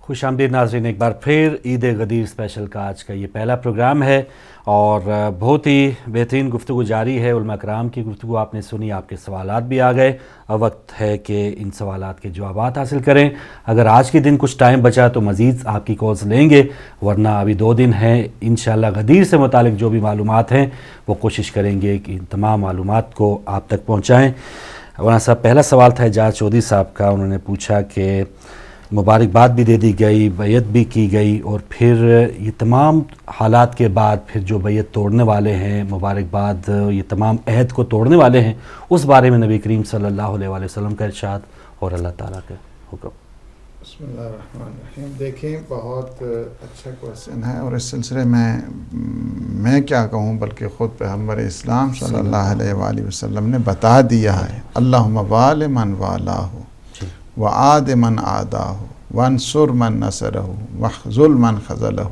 خوش آمدید ناظرین، ایک بار پھر عید غدیر اسپیشل کا آج کا یہ پہلا پروگرام ہے اور بہت ہی بہترین گفتگو جاری ہے۔ علماء کرام کی گفتگو آپ نے سنی، آپ کے سوالات بھی آ گئے، اب وقت ہے کہ ان سوالات کے جوابات حاصل کریں۔ اگر آج کے دن کچھ ٹائم بچا تو مزید آپ کی کالز لیں گے، ورنہ ابھی 2 دن ہیں۔ انشاءاللہ غدیر سے متعلق جو بھی معلومات ہیں وہ کوشش کریں گے کہ ان تمام معلومات کو آپ تک پہنچائیں۔ مولانا صاحب، پہلا سوال تھا اعجاز چودھری صاحب کا، انہوں نے پوچھا کہ مبارکباد بھی دے دی گئی، بیعت بھی کی گئی، اور پھر یہ تمام حالات کے بعد پھر جو بیعت توڑنے والے ہیں، مبارکباد یہ تمام عہد کو توڑنے والے ہیں، اس بارے میں نبی کریم صلی اللہ علیہ وآلہ وسلم کا ارشاد اور اللہ تعالیٰ کا حکم۔ بسم اللہ الرحمن الرحیم۔ دیکھیں، بہت اچھا کوشچن ہے، اور اس سلسلے میں کیا کہوں، بلکہ خود پیغمبر اسلام صلی اللہ علیہ وآلہ وسلم نے بتا دیا ہے، اللہم وال من والاہ وعاد من عاداہ وانصر من نصرہ وخذل من خذلہ،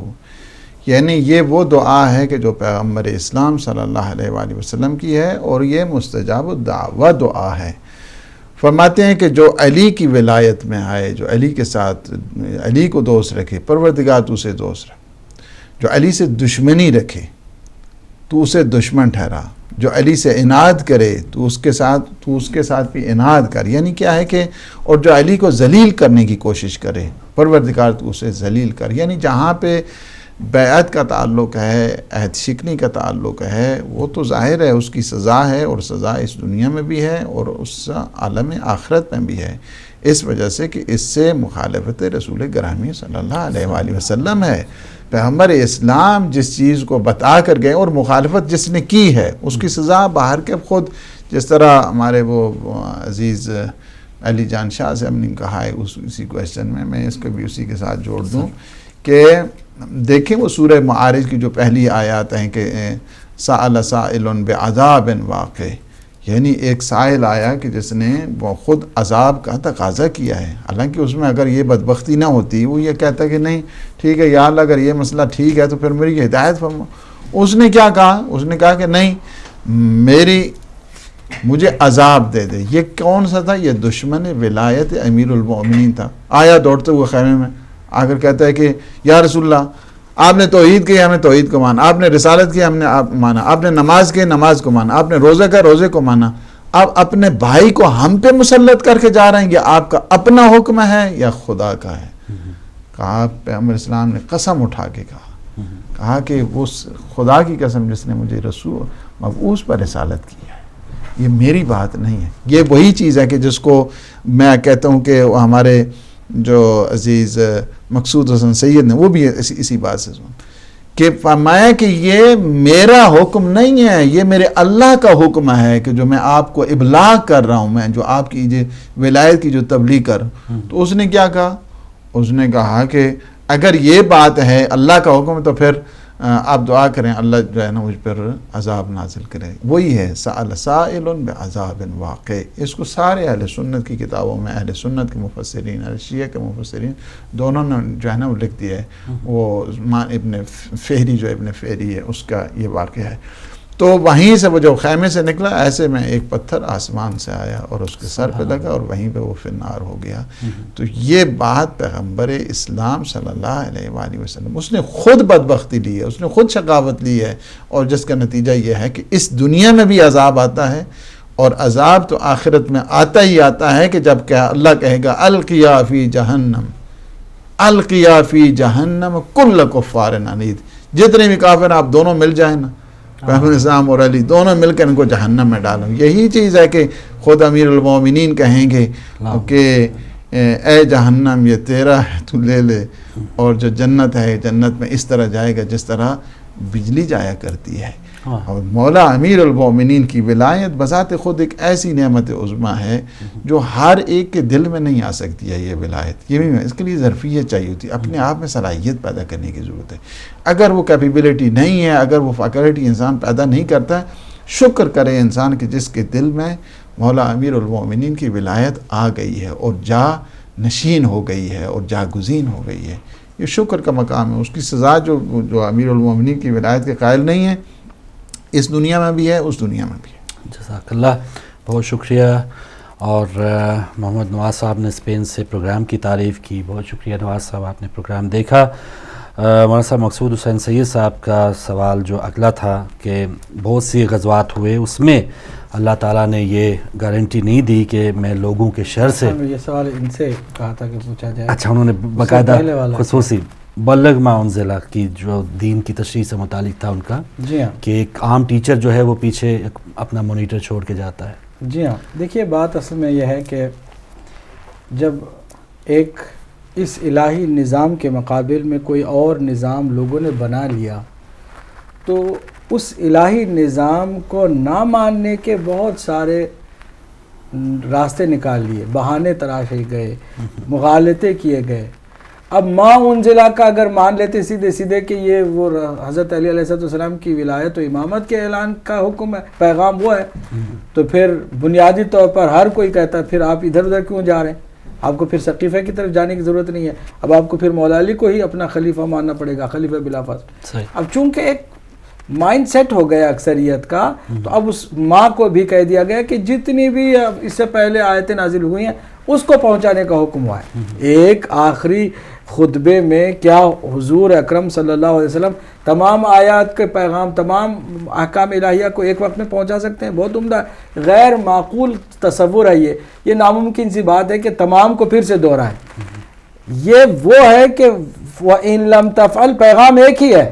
یعنی یہ وہ دعا ہے کہ جو پیغمبر اسلام صلی اللہ علیہ وآلہ وسلم کی ہے، اور یہ مستجاب الدعوہ دعا ہے۔ فرماتے ہیں کہ جو علی کی ولایت میں آئے، جو علی کے ساتھ علی کو دوست رکھے، پروردگار تو اسے دوست رکھ، جو علی سے دشمنی رکھے تو اسے دشمن ٹھہرا، جو علی سے عناد کرے تو اس کے ساتھ بھی عناد کر، یعنی کیا ہے کہ اور جو علی کو ذلیل کرنے کی کوشش کرے، پروردگار تو اسے ذلیل کر، یعنی جہاں پہ بیعت کا تعلق ہے، عہد شکنی کا تعلق ہے، وہ تو ظاہر ہے اس کی سزا ہے، اور سزا اس دنیا میں بھی ہے اور اس عالم آخرت میں بھی ہے، اس وجہ سے کہ اس سے مخالفت رسول گرامی صلی اللہ علیہ وآلہ وسلم ہے۔ پیغمبر اسلام جس چیز کو بتا کر گئے اور مخالفت جس نے کی ہے اس کی سزا باہر کے خود، جس طرح ہمارے وہ عزیز علی جان شاہ سے ہم نے کہا ہے اسی کویسچن میں اس کو بھی اسی کے ساتھ جوڑ دوں کہ دیکھیں وہ سورہ معارج کی جو پہلی آیات ہیں کہ سأل سائل بعذاب واقع، یعنی ایک سائل آیا کہ جس نے وہ خود عذاب کا تقاضا کیا ہے، حالانکہ اس میں اگر یہ بدبختی نہ ہوتی، وہ یہ کہتا کہ نہیں ٹھیک ہے یا اللہ، اگر یہ مسئلہ ٹھیک ہے تو پھر میری ہدایت فرما۔ اس نے کیا کہا؟ اس نے کہا کہ نہیں، مجھے عذاب دے دے۔ یہ کون سا تھا؟ یہ دشمن ولایت امیر المؤمنین تھا۔ آیا دوڑتے ہوئے خیمے میں، آ کر کہتا ہے کہ یا رسول اللہ، آپ نے توحید کی، ہمیں توحید کو مانا، آپ نے رسالت کی، ہم نے مانا، آپ نے نماز کی، نماز کو مانا، آپ نے روزہ کا، روزے کو مانا، آپ اپنے بھائی کو ہم پہ مسلط کر کے جا رہے ہیں، یہ آپ کا اپنا حکم ہے یا خدا کا ہے؟ کہا پیغمبر اسلام نے قسم اٹھا کے کہا کہ اس خدا کی قسم جس نے مجھے رسول مبعوث پر رسالت کی ہے، یہ میری بات نہیں ہے۔ یہ وہی چیز ہے کہ جس کو میں کہتا ہوں کہ ہمارے جو عزیز مقصود حسن سید نے وہ بھی اسی بات سے سن کہ فرمایا کہ یہ میرا حکم نہیں ہے، یہ میرے اللہ کا حکم ہے کہ جو میں آپ کو ابلاغ کر رہا ہوں، میں جو آپ کی ولایت کی جو تبلیغ کر۔ تو اس نے کیا کہا؟ اس نے کہا کہ اگر یہ بات ہے اللہ کا حکم تو پھر آپ دعا کریں اللہ جو ہے نا مجھ پر عذاب نازل کرے۔ وہی ہے سأل سائل بعذاب واقع۔ اس کو سارے اہل سنت کی کتابوں میں، اہل سنت کے مفسرین، اہل شیعہ کے مفسرین دونوں نے جو ہے نا وہ لکھ دیا ہے۔ وہ ابن فہری جو ابن فہری ہے اس کا یہ واقعہ ہے۔ تو وہیں سے وہ جو خیمے سے نکلا، ایسے میں ایک پتھر آسمان سے آیا اور اس کے سر پہ لگا اور وہیں پہ وہ فنار ہو گیا۔ تو یہ بات پیغمبر اسلام صلی اللہ علیہ وآلہ وسلم، اس نے خود بدبختی لی ہے، اس نے خود شقاوت لی ہے، اور جس کا نتیجہ یہ ہے کہ اس دنیا میں بھی عذاب آتا ہے، اور عذاب تو آخرت میں آتا ہی آتا ہے کہ جب کہ اللہ کہے گا القیا فی جہنم، القیا فی جہنم کل کفار عنید، جتنے بھی کافر آپ دونوں مل جائیں نا، پیغمبر اسلام اور علی دونوں مل کر ان کو جہنم میں ڈالوں۔ یہی چیز ہے کہ خود امیر المومنین کہیں گے کہ اے جہنم یہ تیرا ہے تو لے لے، اور جو جنت ہے جنت میں اس طرح جائے گا جس طرح بجلی جایا کرتی ہے۔ اور مولا امیر المومنین کی ولایت بذات خود ایک ایسی نعمت عظمیٰ ہے جو ہر ایک کے دل میں نہیں آ سکتی ہے۔ یہ ولایت یہ بھی اس کے لیے ظرفیت چاہیے ہوتی ہے، اپنے آپ میں صلاحیت پیدا کرنے کی ضرورت ہے۔ اگر وہ کیپیبلٹی نہیں ہے، اگر وہ فیکلٹی انسان پیدا نہیں کرتا، شکر کرے انسان کہ جس کے دل میں مولا امیر المومنین کی ولایت آ گئی ہے اور جا نشین ہو گئی ہے اور جا گزین ہو گئی ہے۔ یہ شکر کا مقام ہے۔ اس کی سزا جو امیر المومنین کی ولایت کے قائل نہیں ہے، اس دنیا میں بھی ہے، اس دنیا میں بھی ہے۔ جزاک اللہ، بہت شکریہ اور محمد نواز صاحب نے اسپین سے پروگرام کی تعریف کی. بہت شکریہ نواز صاحب, آپ نے پروگرام دیکھا. مولانا صاحب مقصود حسین سید صاحب کا سوال جو اگلا تھا کہ بہت سی غزوات ہوئے, اس میں اللہ تعالیٰ نے یہ گارنٹی نہیں دی کہ میں لوگوں کے شر سے. یہ سوال ان سے کہا تھا کہ پوچھا جائے. اچھا, انہوں نے باقاعدہ خصوصی بلغ ما انزل کی جو دین کی تشریح سے متعلق تھا ان کا, جی ہاں, کہ ایک عام ٹیچر جو ہے وہ پیچھے اپنا مانیٹر چھوڑ کے جاتا ہے. جی ہاں. دیکھیے بات اصل میں یہ ہے کہ جب ایک اس الہی نظام کے مقابل میں کوئی اور نظام لوگوں نے بنا لیا تو اس الہی نظام کو نہ ماننے کے بہت سارے راستے نکال لیے, بہانے تراشے گئے, مغالطے کیے گئے. اب ما انزلہ کا اگر مان لیتے سیدھے سیدھے کہ یہ وہ حضرت علی علیہ السلام کی ولایت و امامت کے اعلان کا حکم ہے, پیغام وہ ہے, تو پھر بنیادی طور پر ہر کوئی کہتا ہے پھر آپ ادھر ادھر کیوں جا رہے ہیں, آپ کو پھر سقیفہ کی طرف جانے کی ضرورت نہیں ہے, اب آپ کو پھر مولا علی کو ہی اپنا خلیفہ ماننا پڑے گا, خلیفہ بلا فاصلہ. اب چونکہ ایک مائنڈ سیٹ ہو گیا اکثریت کا, تو اب اس ماں کو بھی کہہ دیا گیا کہ جتنی بھی اس سے پہلے آیتیں نازل ہوئی ہیں اس کو پہنچانے کا حکم ہوا ہے. ایک آخری خطبے میں کیا حضور اکرم صلی اللہ علیہ وسلم تمام آیات کے پیغام, تمام احکام الہیہ کو ایک وقت میں پہنچا سکتے ہیں؟ بہت عمدہ, غیر معقول تصور ہے یہ ناممکن سی بات ہے کہ تمام کو پھر سے دہرائیں. یہ وہ ہے کہ وَإِن لَمْ تَفْعَلْ, پیغام ایک ہی ہے,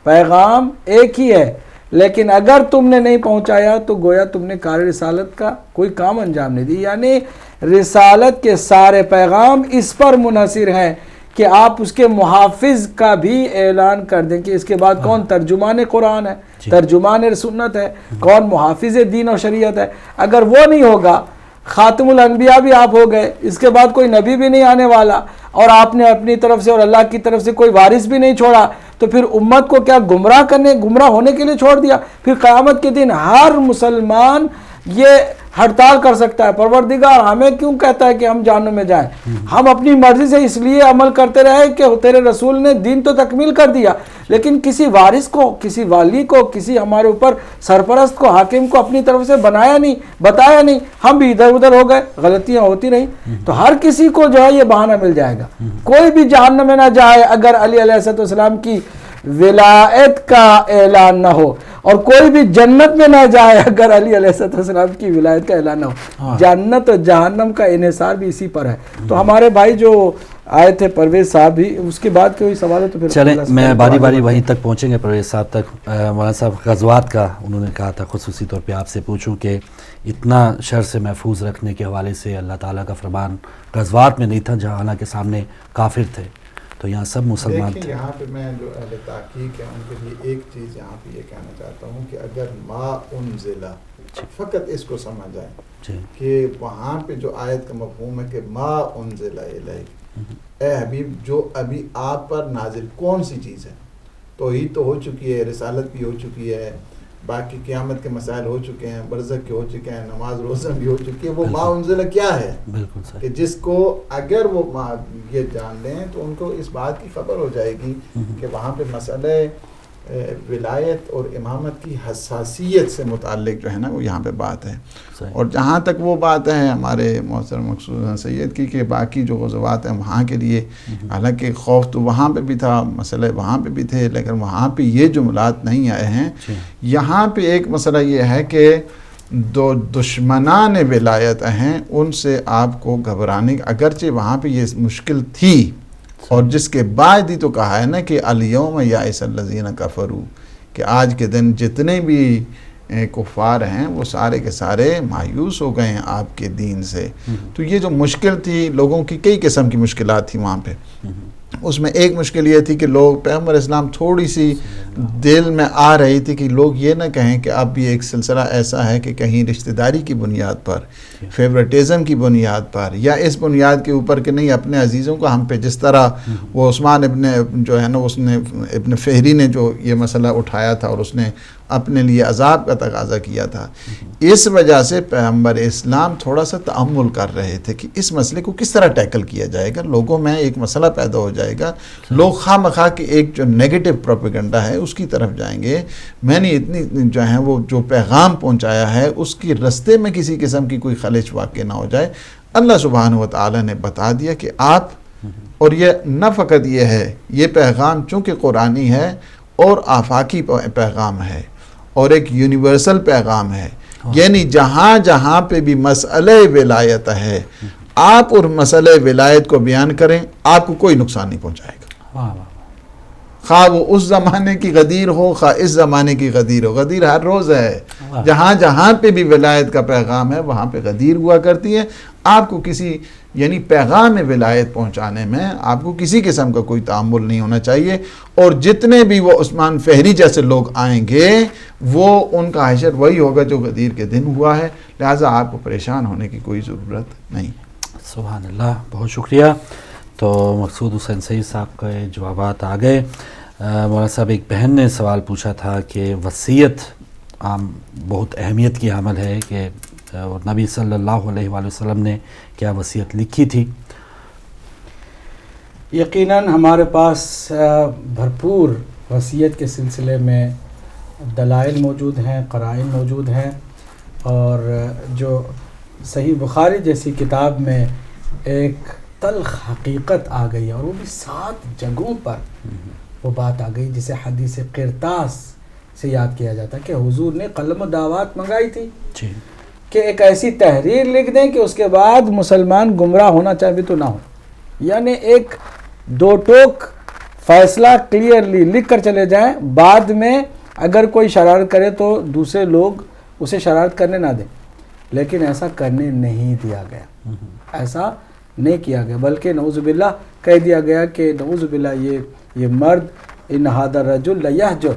پیغام ایک ہی ہے, لیکن اگر تم نے نہیں پہنچایا تو گویا تم نے کار رسالت کا کوئی کام انجام نہیں دی. یعنی رسالت کے سارے پیغام اس پر منحصر ہیں کہ آپ اس کے محافظ کا بھی اعلان کر دیں کہ اس کے بعد کون ترجمان قرآن ہے, ترجمان سنت ہے, کون محافظ دین و شریعت ہے. اگر وہ نہیں ہوگا, خاتم الانبیاء بھی آپ ہو گئے, اس کے بعد کوئی نبی بھی نہیں آنے والا, اور آپ نے اپنی طرف سے اور اللہ کی طرف سے کوئی وارث بھی نہیں چھوڑا, تو پھر امت کو کیا گمراہ ہونے کے لیے چھوڑ دیا؟ پھر قیامت کے دن ہر مسلمان یہ ہڑتال کر سکتا ہے, پروردگار ہمیں کیوں کہتا ہے کہ ہم جہنم میں جائیں؟ ہم اپنی مرضی سے اس لیے عمل کرتے رہے کہ تیرے رسول نے دین تو تکمیل کر دیا, لیکن کسی وارث کو, کسی والی کو, کسی ہمارے اوپر سرپرست کو, حاکم کو اپنی طرف سے بنایا نہیں, بتایا نہیں, ہم بھی ادھر ادھر ہو گئے, غلطیاں ہوتی رہیں. تو ہر کسی کو جو ہے یہ بہانہ مل جائے گا. کوئی بھی جہنم میں نہ جائے اگر علی علیہ السلام کی ولایت کا اعلان نہ ہو, اور کوئی بھی جنت میں نہ جائے اگر علی علیہ السلام کی ولایت کا اعلان نہ ہو. جنت اور جہنم کا انحصار بھی اسی پر ہے. تو ہمارے بھائی جو آئے تھے پرویز صاحب بھی, اس کے بعد کوئی سوال ہے تو پھر چلیں میں باری باری وہیں تک پہنچیں گے پرویز صاحب تک. مولانا صاحب غزوات کا انہوں نے کہا تھا خصوصی طور پہ آپ سے پوچھوں کہ اتنا شر سے محفوظ رکھنے کے حوالے سے اللہ تعالیٰ کا فرمان غزوات میں نہیں تھا جہاں حالانکہ سامنے کافر تھے, تو یہاں سب مسلمان تھے. یہاں پہ میں جو اہل تحقیق ہے ان کے لیے ایک چیز یہاں پہ یہ کہنا چاہتا ہوں کہ اگر ما انزلہ فقط اس کو سمجھ جائیں کہ وہاں پہ جو آیت کا مفہوم ہے کہ ما انزلہ الیک, اے حبیب جو ابھی آپ پر نازل کون سی چیز ہے, توحید تو ہو چکی ہے, رسالت بھی ہو چکی ہے, باقی قیامت کے مسائل ہو چکے ہیں, برزخ کے ہو چکے ہیں, نماز روزہ بھی ہو چکی ہے, وہ ما انزلہ کیا ہے؟ بالکل کہ جس کو اگر وہ یہ جان لیں تو ان کو اس بات کی خبر ہو جائے گی کہ وہاں پہ مسئلہ ولایت اور امامت کی حساسیت سے متعلق جو ہے نا وہ یہاں پہ بات ہے. اور جہاں تک وہ بات ہے ہمارے محترم مقصود سید کی کہ باقی جو غزوات ہیں وہاں کے لیے حالانکہ خوف تو وہاں پہ بھی تھا, مسئلے وہاں پہ بھی تھے, لیکن وہاں پہ یہ جملات نہیں آئے ہیں. یہاں پہ ایک مسئلہ یہ ہے کہ دو دشمنان ولایت ہیں ان سے آپ کو گھبرانے, اگرچہ وہاں پہ یہ مشکل تھی, اور جس کے بعد ہی تو کہا ہے نا کہ الیوم یائس الذین کفروا, کہ آج کے دن جتنے بھی کفار ہیں وہ سارے کے سارے مایوس ہو گئے ہیں آپ کے دین سے. تو یہ جو مشکل تھی, لوگوں کی کئی قسم کی مشکلات تھی وہاں پہ, اس میں ایک مشکل یہ تھی کہ لوگ پیغمبر اسلام تھوڑی سی دل میں آ رہی تھی کہ لوگ یہ نہ کہیں کہ اب یہ ایک سلسلہ ایسا ہے کہ کہیں رشتہ داری کی بنیاد پر, فیورٹزم کی بنیاد پر, یا اس بنیاد کے اوپر کہ نہیں اپنے عزیزوں کو ہم پہ جس طرح وہ عثمان جو ہے نا اس نے ابن فہری نے جو یہ مسئلہ اٹھایا تھا اور اس نے اپنے لیے عذاب کا تقاضا کیا تھا, اس وجہ سے پیغمبر اسلام تھوڑا سا تأمل کر رہے تھے کہ اس مسئلے کو کس طرح ٹیکل کیا جائے گا. لوگوں میں ایک مسئلہ پیدا ہو جائے جائے گا. لوگ خواہ مخواہ کہ ایک جو نیگیٹو پروپیگنڈا ہے اس کی طرف جائیں گے. میں نے اتنی جو ہے وہ جو پیغام پہنچایا ہے اس کی رستے میں کسی قسم کی کوئی خلش واقع نہ ہو جائے. اللہ سبحانہ و تعالی نے بتا دیا کہ آپ، اور یہ نہ فقط یہ ہے، یہ پیغام چونکہ قرآنی ہے اور آفاقی پیغام ہے اور ایک یونیورسل پیغام ہے، یعنی جہاں جہاں پہ بھی مسئلہ ولایت ہے آپ اور مسئلہ ولایت کو بیان کریں، آپ کو کوئی نقصان نہیں پہنچائے گا. خواہ وہ اس زمانے کی غدیر ہو خواہ اس زمانے کی غدیر ہو. غدیر ہر روز ہے. جہاں جہاں پہ بھی ولایت کا پیغام ہے وہاں پہ غدیر ہوا کرتی ہے. آپ کو کسی یعنی پیغام ولایت پہنچانے میں آپ کو کسی قسم کا کوئی تعامل نہیں ہونا چاہیے. اور جتنے بھی وہ عثمان فہری جیسے لوگ آئیں گے وہ ان کا حشر وہی ہوگا جو غدیر کے دن ہوا ہے. لہٰذا آپ کو پریشان ہونے کی کوئی ضرورت نہیں. سبحان اللہ، بہت شکریہ. تو مقصود حسین سعید صاحب کے جوابات آ گئے. مولانا صاحب، ایک بہن نے سوال پوچھا تھا کہ وصیت عام بہت اہمیت کی عمل ہے کہ اور نبی صلی اللہ علیہ وآلہ وسلم نے کیا وصیت لکھی تھی؟ یقیناً ہمارے پاس بھرپور وصیت کے سلسلے میں دلائل موجود ہیں، قرائن موجود ہیں، اور جو صحیح بخاری جیسی کتاب میں ایک تلخ حقیقت آ گئی اور وہ بھی 7 جگہوں پر وہ بات آ گئی جسے حدیث قرطاس سے یاد کیا جاتا ہے کہ حضور نے قلم و دعوات منگائی تھی کہ ایک ایسی تحریر لکھ دیں کہ اس کے بعد مسلمان گمراہ ہونا چاہے بھی تو نہ ہو. یعنی ایک 2 ٹوک فیصلہ کلیئرلی لکھ کر چلے جائیں، بعد میں اگر کوئی شرارت کرے تو دوسرے لوگ اسے شرارت کرنے نہ دیں. لیکن ایسا کرنے نہیں دیا گیا، ایسا نہیں کیا گیا، بلکہ نعوذ باللہ کہہ دیا گیا کہ نعوذ باللہ یہ مرد ان ھذا الرجل لیہجر،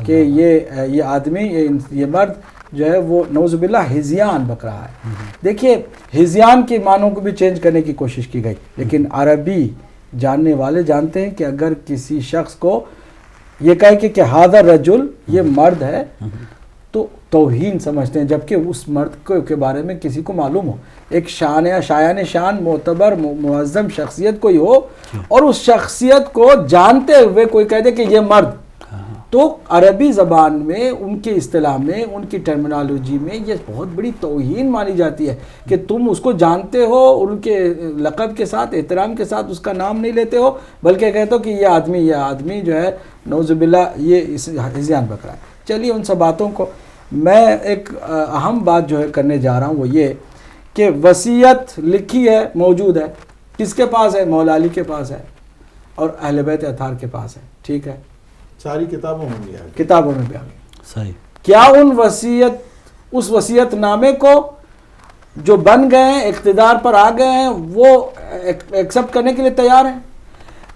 کہ یہ آدمی یہ مرد جو ہے وہ نعوذ باللہ ہذیان بک رہا ہے. دیکھیے ہذیان کے معنوں کو بھی چینج کرنے کی کوشش کی گئی، لیکن عربی جاننے والے جانتے ہیں کہ اگر کسی شخص کو یہ کہے کہ ھذا الرجل یہ مرد ہے تو توہین سمجھتے ہیں، جبکہ اس مرد کے بارے میں کسی کو معلوم ہو، ایک شان یا شایان شان معتبر معظم شخصیت کوئی ہو اور اس شخصیت کو جانتے ہوئے کوئی کہہ دے کہ یہ مرد، تو عربی زبان میں ان کی اصطلاح میں ان کی ٹرمینالوجی میں یہ بہت بڑی توہین مانی جاتی ہے کہ تم اس کو جانتے ہو، ان کے لقب کے ساتھ احترام کے ساتھ اس کا نام نہیں لیتے ہو، بلکہ کہتے ہو کہ یہ آدمی جو ہے نعوذ باللہ یہ ہذیان بک رہا ہے. چلیے ان سب باتوں کو میں ایک اہم بات جو ہے کرنے جا رہا ہوں وہ یہ کہ وصیت لکھی ہے، موجود ہے. کس کے پاس ہے؟ مولا علی کے پاس ہے اور اہل بیت اطہار کے پاس ہے. ٹھیک ہے، ساری کتابوں میں بھی آ گئی. صحیح. کیا اس وصیت نامے کو جو بن گئے ہیں، اقتدار پر آ گئے ہیں، وہ ایکسپٹ کرنے کے لیے تیار ہیں؟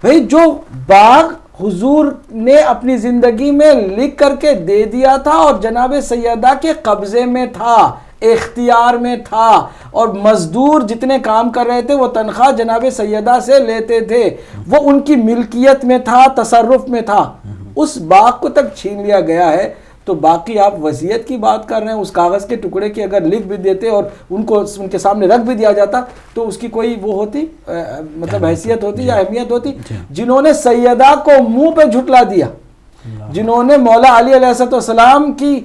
بھئی جو باغ حضور نے اپنی زندگی میں لکھ کر کے دے دیا تھا اور جناب سیدہ کے قبضے میں تھا، اختیار میں تھا، اور مزدور جتنے کام کر رہے تھے وہ تنخواہ جناب سیدہ سے لیتے تھے، وہ ان کی ملکیت میں تھا، تصرف میں تھا، اس باغ کو تک چھین لیا گیا ہے. تو باقی آپ وصیت کی بات کر رہے ہیں، اس کاغذ کے ٹکڑے کی اگر لکھ بھی دیتے اور ان کے سامنے رکھ بھی دیا جاتا تو اس کی کوئی وہ ہوتی مطلب حیثیت ہوتی یا اہمیت ہوتی؟ جنہوں نے سیدہ کو منہ پہ جھٹلا دیا، جنہوں نے مولا علی علیہ السلام کی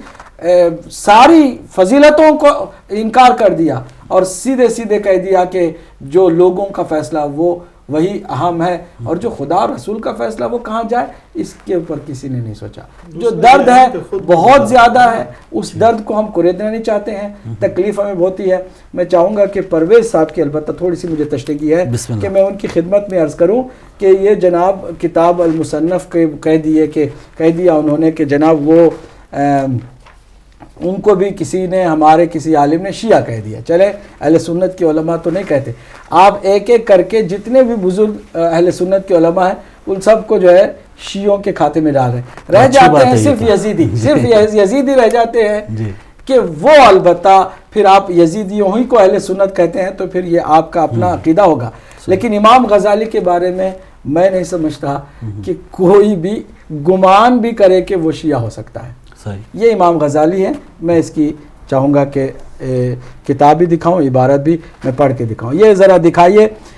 ساری فضیلتوں کو انکار کر دیا اور سیدھے کہہ دیا کہ جو لوگوں کا فیصلہ وہ وہی اہم ہے اور جو خدا اور رسول کا فیصلہ وہ کہاں جائے، اس کے اوپر کسی نے نہیں سوچا. جو درد ہے بہت زیادہ ہے، اس درد کو ہم کوریدنا نہیں چاہتے ہیں، تکلیف ہمیں بہت ہی ہے. میں چاہوں گا کہ پرویز صاحب کی البتہ تھوڑی سی مجھے تشنیگی ہے کہ میں ان کی خدمت میں عرض کروں کہ یہ جناب کتاب المصنف کے کہہ دیا انہوں نے کہ جناب وہ ان کو بھی کسی نے ہمارے کسی عالم نے شیعہ کہہ دیا. چلے اہل سنت کے علماء تو نہیں کہتے. آپ ایک ایک کر کے جتنے بھی بزرگ اہل سنت کے علماء ہیں ان سب کو جو ہے شیعوں کے کھاتے میں ڈال رہے جاتے ہیں. صرف یزیدی رہ جاتے ہیں کہ وہ البتہ پھر آپ یزیدیوں ہی کو اہل سنت کہتے ہیں تو پھر یہ آپ کا اپنا عقیدہ ہوگا. لیکن امام غزالی کے بارے میں نہیں سمجھتا کہ کوئی بھی گمان بھی کرے کہ وہ شیعہ ہو سکتا ہے. یہ امام غزالی ہیں. میں اس کی چاہوں گا کہ کتاب بھی دکھاؤں، عبارت بھی میں پڑھ کے دکھاؤں. یہ ذرا دکھائیے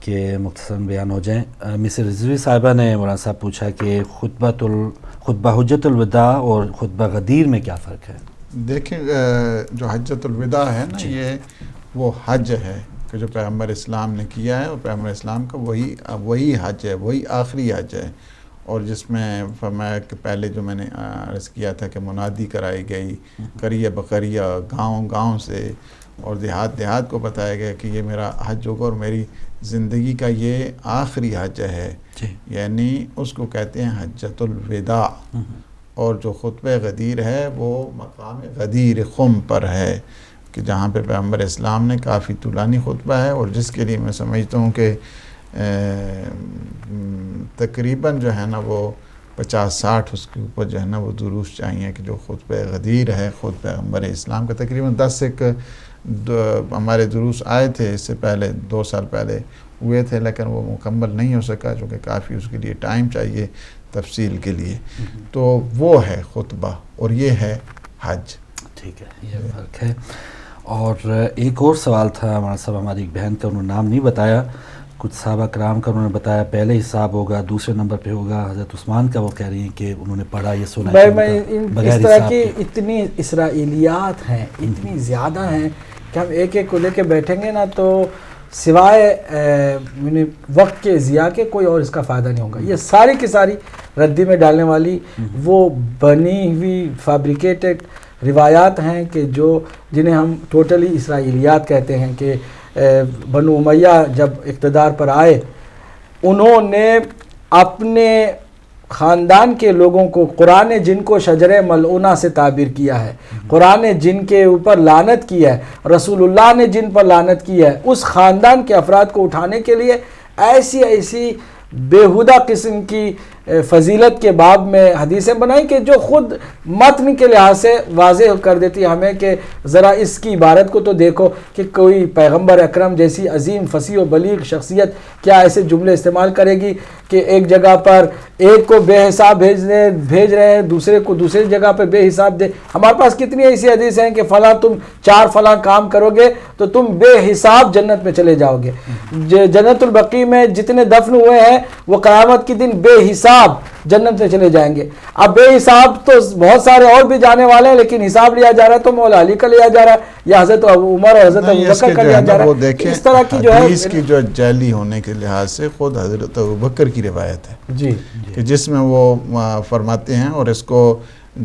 کہ مختصر بیان ہو جائیں. مس رضوی صاحبہ نے مولانا صاحب پوچھا کہ خطبہ حجت الوداع اور خطبہ غدیر میں کیا فرق ہے؟ دیکھیں جو حجت الوداع ہے نا یہ وہ حج ہے کہ جو پیغمبر اسلام نے کیا ہے، اور پیغمبر اسلام کا وہی حج ہے، وہی آخری حج ہے، اور جس میں فرمایا کہ پہلے جو میں نے عرض کیا تھا کہ منادی کرائی گئی قریہ بقریہ، گاؤں سے اور دیہات کو بتایا گیا کہ یہ میرا حج ہوگا اور میری زندگی کا یہ آخری حج ہے، یعنی اس کو کہتے ہیں حجت الوداع. اور جو خطبہ غدیر ہے وہ مقام غدیر خم پر ہے کہ جہاں پہ پیغمبر اسلام نے کافی طولانی خطبہ ہے، اور جس کے لیے میں سمجھتا ہوں کہ تقریباً جو ہے نا وہ 50-60 اس کے اوپر جو ہے نا وہ دروس چاہیے کہ جو خطبہ غدیر ہے خود پیغمبر اسلام کا. تقریباً 10 ایک ہمارے دروس آئے تھے اس سے پہلے، 2 سال پہلے ہوئے تھے، لیکن وہ مکمل نہیں ہو سکا چونکہ کافی اس کے لیے ٹائم چاہیے تفصیل کے لیے. تو وہ ہے خطبہ اور یہ ہے حج. ٹھیک ہے، یہ فرق ہے. اور ایک اور سوال تھا ہمارا صاحب، ہماری ایک بہن کا، انہوں نے نام نہیں بتایا، کچھ صحابہ کرام کا انہوں نے بتایا پہلے حساب ہوگا، دوسرے نمبر پہ ہوگا حضرت عثمان کا. وہ کہہ رہی ہیں کہ انہوں نے پڑھا یہ سنا ہے. اس طرح کی اتنی اسرائیلیات ہیں، اتنی زیادہ ہیں کہ ہم ایک ایک کو لے کے بیٹھیں گے نا تو سوائے وقت کے ضیاع کے کوئی اور اس کا فائدہ نہیں ہوگا. یہ ساری کی ساری ردی میں ڈالنے والی وہ بنی ہوئی فیبریکیٹڈ روایات ہیں کہ جنہیں ہم ٹوٹلی اسرائیلیات کہتے ہیں. کہ بنو امیہ جب اقتدار پر آئے، انہوں نے اپنے خاندان کے لوگوں کو قرآن جن کو شجر ملعونہ سے تعبیر کیا ہے، قرآن جن کے اوپر لعنت کی ہے، رسول اللہ نے جن پر لعنت کی ہے، اس خاندان کے افراد کو اٹھانے کے لیے ایسی بیہودہ قسم کی فضیلت کے باب میں حدیثیں بنائی کہ جو خود متن کے لحاظ سے واضح کر دیتی ہمیں کہ ذرا اس کی عبارت کو تو دیکھو کہ کوئی پیغمبر اکرم جیسی عظیم فصیح و بلیغ شخصیت کیا ایسے جملے استعمال کرے گی کہ ایک جگہ پر ایک کو بے حساب بھیج رہے ہیں، دوسرے کو دوسری جگہ پہ بے حساب دے. ہمارے پاس کتنی ایسی حدیث ہیں کہ فلاں تم 4 فلاں کام کرو گے تو تم بے حساب جنت میں چلے جاؤ گے. جنت البقیع میں جتنے دفن ہوئے ہیں وہ قیامت کے دن بے حساب جنت میں چلے جائیں گے. اب بے حساب تو بہت سارے اور بھی جانے والے ہیں، لیکن حساب لیا جا رہا ہے تو مولا علی کا لیا جا رہا ہے یا حضرت عمر اور حضرت ابوبکر کا لیا جا رہا ہے. اس طرح کی جو ہے حدیث کی جو جعلی ہونے کے لحاظ سے خود حضرت ابوبکر کی روایت ہے جی کہ جس میں وہ فرماتے ہیں، اور اس کو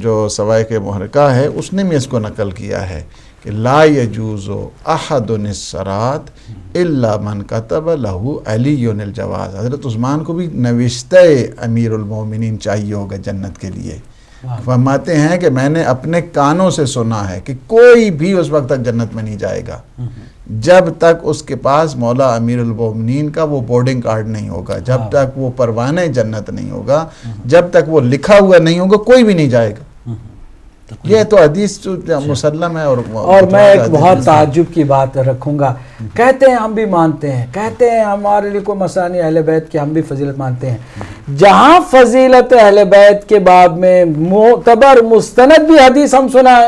جو سوائے کے محرکہ ہے اس نے بھی اس کو نقل کیا ہے کہ لا یجوز احد الصراط الا من کتب له علی الجواز. حضرت عثمان کو بھی نوشتہ امیر المومنین چاہیے ہوگا جنت کے لیے. فرماتے ہیں کہ میں نے اپنے کانوں سے سنا ہے کہ کوئی بھی اس وقت تک جنت میں نہیں جائے گا جب تک اس کے پاس مولا امیر المومنین کا وہ بورڈنگ کارڈ نہیں ہوگا، جب تک وہ پروانہ جنت نہیں ہوگا، جب تک وہ لکھا ہوا نہیں ہوگا، کوئی بھی نہیں جائے گا. یہ تو حدیث مسلم ہے. اور میں ایک بہت تعجب کی بات رکھوں گا. کہتے ہیں ہم بھی مانتے ہیں، کہتے ہیں ہمارے لیے کوئی مسئلہ نہیں اہل بیت کی، ہم بھی فضیلت مانتے ہیں. جہاں فضیلت اہل بیت کے باب میں معتبر مستند بھی حدیث ہم سنا ہے،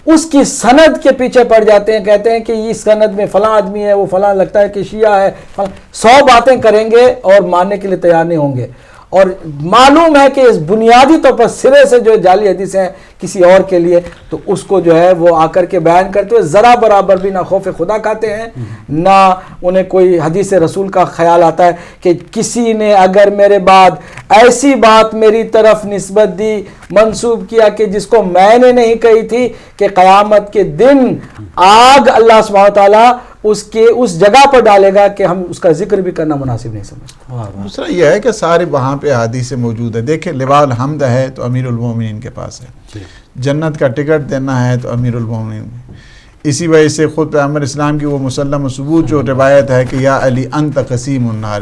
اس کی سند کے پیچھے پڑ جاتے ہیں. کہتے ہیں کہ اس سند میں فلاں آدمی ہے، وہ فلاں لگتا ہے کہ شیعہ ہے، 100 باتیں کریں گے اور ماننے کے لیے تیار نہیں ہوں گے. اور معلوم ہے کہ اس بنیادی طور پر سرے سے جو جعلی حدیثیں ہیں کسی اور کے لیے، تو اس کو جو ہے وہ آ کر کے بیان کرتے ہوئے ذرا برابر بھی نہ خوف خدا کھاتے ہیں، نہ انہیں کوئی حدیث رسول کا خیال آتا ہے کہ کسی نے اگر میرے بعد ایسی بات میری طرف نسبت دی، منسوب کیا کہ جس کو میں نے نہیں کہی تھی، کہ قیامت کے دن آگ اللہ سبحانہ وتعالیٰ اس جگہ پر ڈالے گا کہ ہم اس کا ذکر بھی کرنا مناسب نہیں سمجھتے. دوسرا یہ ہے کہ سارے وہاں پہ حدیث موجود ہے. دیکھیں لواء الحمد ہے تو امیر المومنین کے پاس ہے، جنت کا ٹکٹ دینا ہے تو امیر المومنین. اسی وجہ سے خود پیغمبر اسلام کی وہ مسلم ثبوت جو روایت ہے کہ یا علی انت قسیم النار